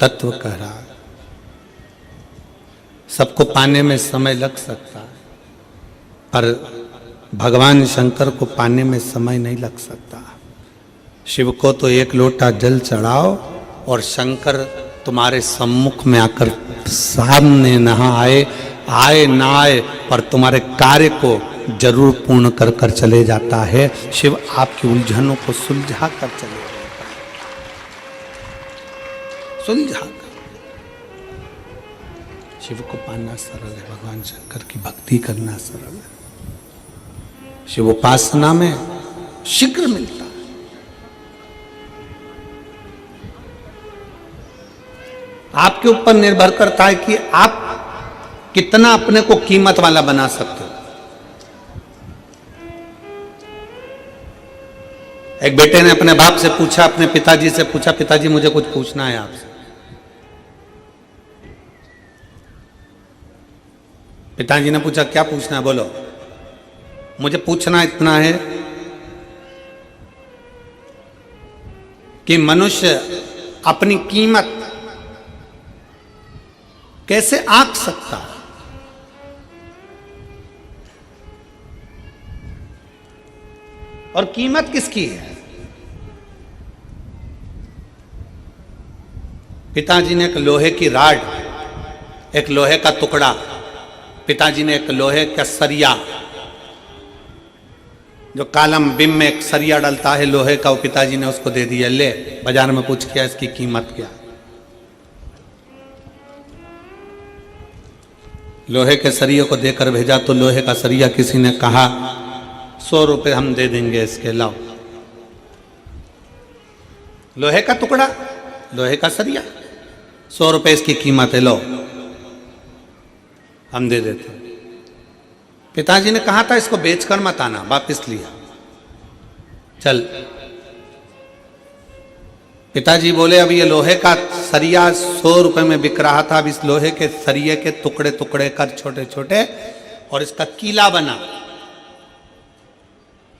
तत्व कह रहा है। सबको पाने में समय लग सकता है, पर भगवान शंकर को पाने में समय नहीं लग सकता। शिव को तो एक लोटा जल चढ़ाओ और शंकर तुम्हारे सम्मुख में आकर सामने नहा आए ना आए, पर तुम्हारे कार्य को जरूर पूर्ण कर कर चले जाता है। शिव आपकी उलझनों को सुलझा कर चले जाता है, सुलझा कर। शिव को पाना सरल है, भगवान शंकर की भक्ति करना सरल है। शिव उपासना में शीघ्र मिलता है। आपके ऊपर निर्भर करता है कि आप कितना अपने को कीमत वाला बना सकते हो। एक बेटे ने अपने बाप से पूछा, अपने पिताजी से पूछा, पिताजी मुझे कुछ पूछना है आपसे। पिताजी ने पूछा, क्या पूछना है, बोलो। मुझे पूछना इतना है कि मनुष्य अपनी कीमत कैसे आंक सकता है? और कीमत किसकी है? पिताजी ने एक लोहे की राड, एक लोहे का टुकड़ा, पिताजी ने एक लोहे का सरिया, जो कालम बिम में एक सरिया डलता है लोहे का, वो पिताजी ने उसको दे दिया, ले बाजार में पूछ किया इसकी कीमत क्या। लोहे के सरिये को देकर भेजा तो लोहे का सरिया किसी ने कहा 100 रुपए हम दे देंगे इसके, लाओ। लोहे का टुकड़ा, लोहे का सरिया, 100 रुपए इसकी कीमत है, लो हम दे देते। पिताजी ने कहा था इसको बेचकर मत आना, वापिस लिया, चल। पिताजी बोले अब ये लोहे का सरिया 100 रुपए में बिक रहा था, अब इस लोहे के सरिये के टुकड़े टुकड़े कर छोटे छोटे और इसका कीला बना,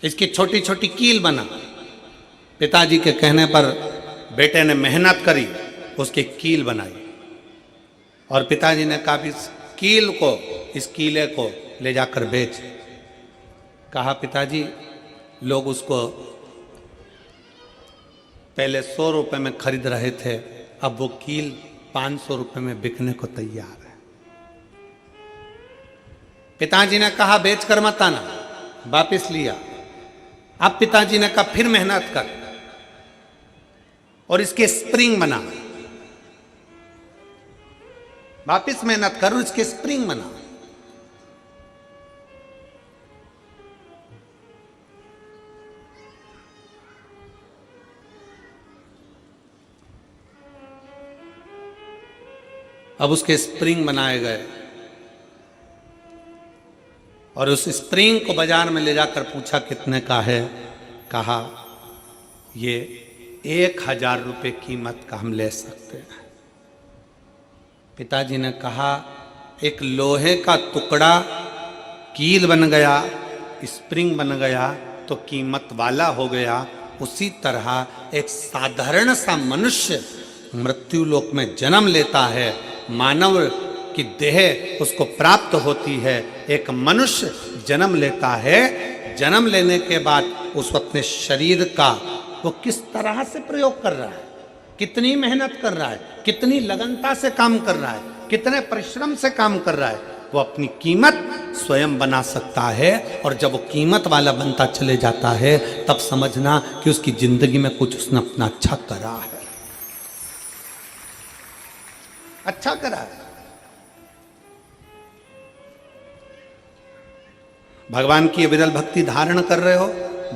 इसकी छोटी छोटी कील बना। पिताजी के कहने पर बेटे ने मेहनत करी, उसकी कील बनाई। और पिताजी ने कहा इस कील को, इस कीले को ले जाकर बेच। कहा पिताजी लोग उसको पहले 100 रुपए में खरीद रहे थे, अब वो कील 500 रुपए में बिकने को तैयार है। पिताजी ने कहा बेचकर मत आना, वापिस लिया। अब पिताजी ने कहा फिर मेहनत कर और इसके स्प्रिंग बना, वापिस मेहनत कर और इसके स्प्रिंग बना। अब उसके स्प्रिंग बनाए गए और उस स्प्रिंग को बाजार में ले जाकर पूछा कितने का है। कहा ये 1000 रुपये कीमत का हम ले सकते हैं। पिताजी ने कहा एक लोहे का टुकड़ा कील बन गया, स्प्रिंग बन गया तो कीमत वाला हो गया। उसी तरह एक साधारण सा मनुष्य मृत्यु लोक में जन्म लेता है, मानव की देह उसको प्राप्त होती है। एक मनुष्य जन्म लेता है, जन्म लेने के बाद उस अपने शरीर का वो किस तरह से प्रयोग कर रहा है, कितनी मेहनत कर रहा है, कितनी लगनता से काम कर रहा है, कितने परिश्रम से काम कर रहा है, वो अपनी कीमत स्वयं बना सकता है। और जब वो कीमत वाला बनता चले जाता है तब समझना कि उसकी जिंदगी में कुछ उसने अपना अच्छा करा है, अच्छा करा है। भगवान की विरल भक्ति धारण कर रहे हो,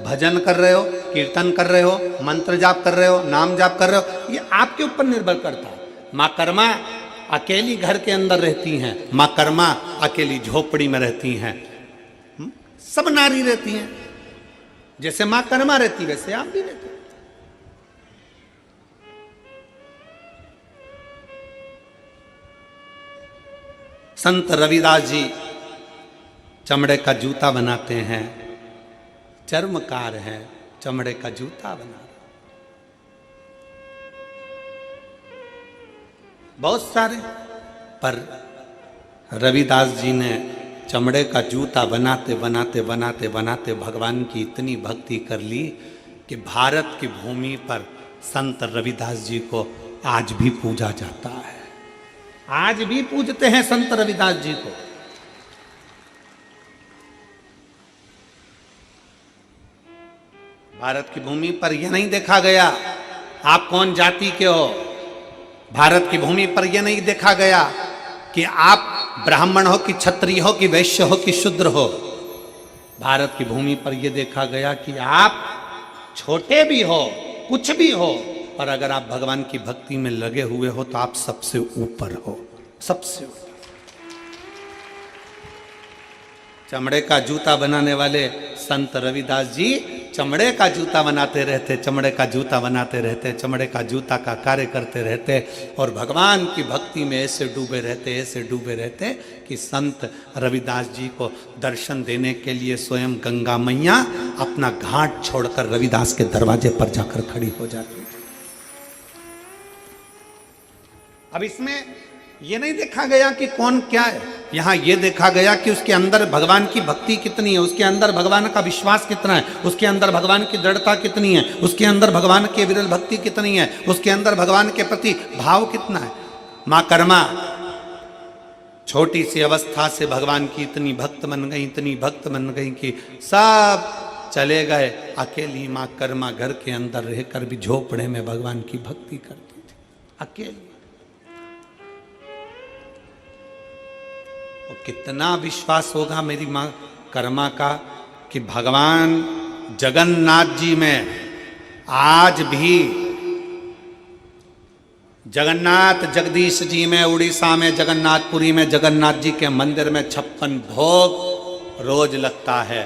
भजन कर रहे हो, कीर्तन कर रहे हो, मंत्र जाप कर रहे हो, नाम जाप कर रहे हो, ये आपके ऊपर निर्भर करता है। माँ कर्मा अकेली घर के अंदर रहती हैं, माँ कर्मा अकेली झोपड़ी में रहती हैं। सब नारी रहती हैं, जैसे माँ कर्मा रहती वैसे आप भी रहते। संत रविदास जी चमड़े का जूता बनाते हैं, चर्मकार हैं, चमड़े का जूता बना। बहुत सारे। पर रविदास जी ने चमड़े का जूता बनाते बनाते बनाते बनाते भगवान की इतनी भक्ति कर ली कि भारत की भूमि पर संत रविदास जी को आज भी पूजा जाता है। आज भी पूजते हैं संत रविदास जी को। भारत की भूमि पर यह नहीं देखा गया आप कौन जाति के हो। भारत की भूमि पर यह नहीं देखा गया कि आप ब्राह्मण हो कि क्षत्रिय हो कि वैश्य हो कि शूद्र हो। भारत की भूमि पर यह देखा गया कि आप छोटे भी हो, कुछ भी हो, पर अगर आप भगवान की भक्ति में लगे हुए हो तो आप सबसे ऊपर हो, सबसे ऊपर। चमड़े का जूता बनाने वाले संत रविदास जी चमड़े का जूता बनाते रहते, चमड़े का जूता बनाते रहते, चमड़े का जूता का कार्य करते रहते और भगवान की भक्ति में ऐसे डूबे रहते, ऐसे डूबे रहते कि संत रविदास जी को दर्शन देने के लिए स्वयं गंगा मैया अपना घाट छोड़कर रविदास के दरवाजे पर जाकर खड़ी हो जाती थी। अब इसमें यह नहीं देखा गया कि कौन क्या है, यहां यह देखा गया कि उसके अंदर भगवान की भक्ति कितनी है, उसके अंदर भगवान का विश्वास कितना है, उसके अंदर भगवान की दृढ़ता कितनी है, उसके अंदर भगवान की विरल भक्ति कितनी है, उसके अंदर भगवान के प्रति भाव कितना है। मां कर्मा छोटी सी अवस्था से भगवान की इतनी भक्त बन गई, इतनी भक्त बन गई कि सब चले गए, अकेली मां कर्मा घर के अंदर रहकर भी झोपड़े में भगवान की भक्ति करती थी, अकेली। और कितना विश्वास होगा मेरी मां कर्मा का कि भगवान जगन्नाथ जी में आज भी, जगन्नाथ जगदीश जी में उड़ीसा में जगन्नाथपुरी में जगन्नाथ जी के मंदिर में 56 भोग रोज लगता है।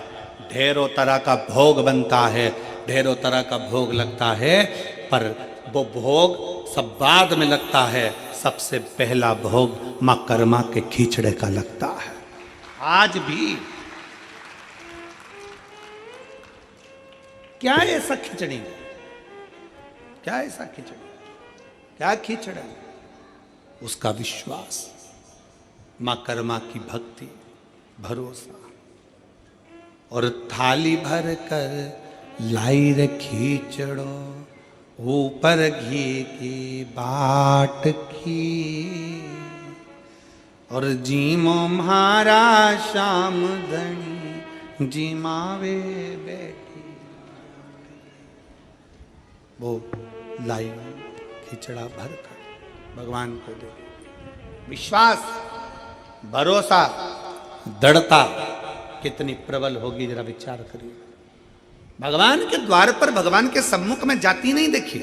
ढेरों तरह का भोग बनता है, ढेरों तरह का भोग लगता है, पर वो भोग सब बाद में लगता है। सबसे पहला भोग मां कर्मा के खिचड़े का लगता है। आज भी क्या ऐसा खिचड़ी, क्या ऐसा खिचड़ी, क्या खिचड़ा, उसका विश्वास, मां कर्मा की भक्ति, भरोसा। और थाली भर कर लाई रे खिचड़ो, ऊपर घी की बाट की, और जीमो म्हारा श्याम धनी जीमावे बैठी। वो लाई खिचड़ा भर कर भगवान को दे। विश्वास, भरोसा, दृढ़ता कितनी प्रबल होगी, जरा विचार करिए। भगवान के द्वार पर, भगवान के सम्मुख में जाति नहीं देखी।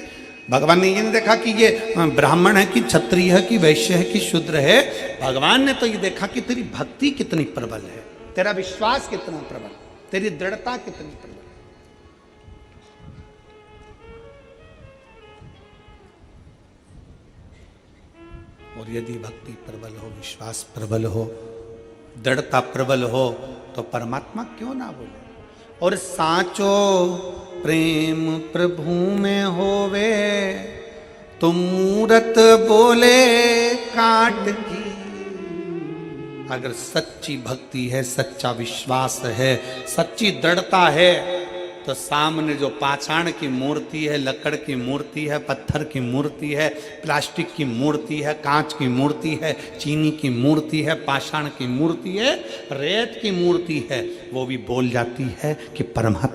भगवान ने ये नहीं देखा कि ये ब्राह्मण है कि क्षत्रिय है कि वैश्य है कि शूद्र है। भगवान ने तो ये देखा कि तेरी भक्ति कितनी प्रबल है, तेरा विश्वास कितना प्रबल, तेरी दृढ़ता कितनी प्रबल। और यदि भक्ति प्रबल हो, विश्वास प्रबल हो, दृढ़ता प्रबल हो, तो परमात्मा क्यों ना बोले। और साचो प्रेम प्रभु में होवे, तो मूरत बोले काट की। अगर सच्ची भक्ति है, सच्चा विश्वास है, सच्ची दृढ़ता है, तो सामने जो पाषाण की मूर्ति है, लकड़ की मूर्ति है, पत्थर की मूर्ति है, प्लास्टिक की मूर्ति है, कांच की मूर्ति है, चीनी की मूर्ति है, पाषाण की मूर्ति है, रेत की मूर्ति है, वो भी बोल जाती है कि परमात्मा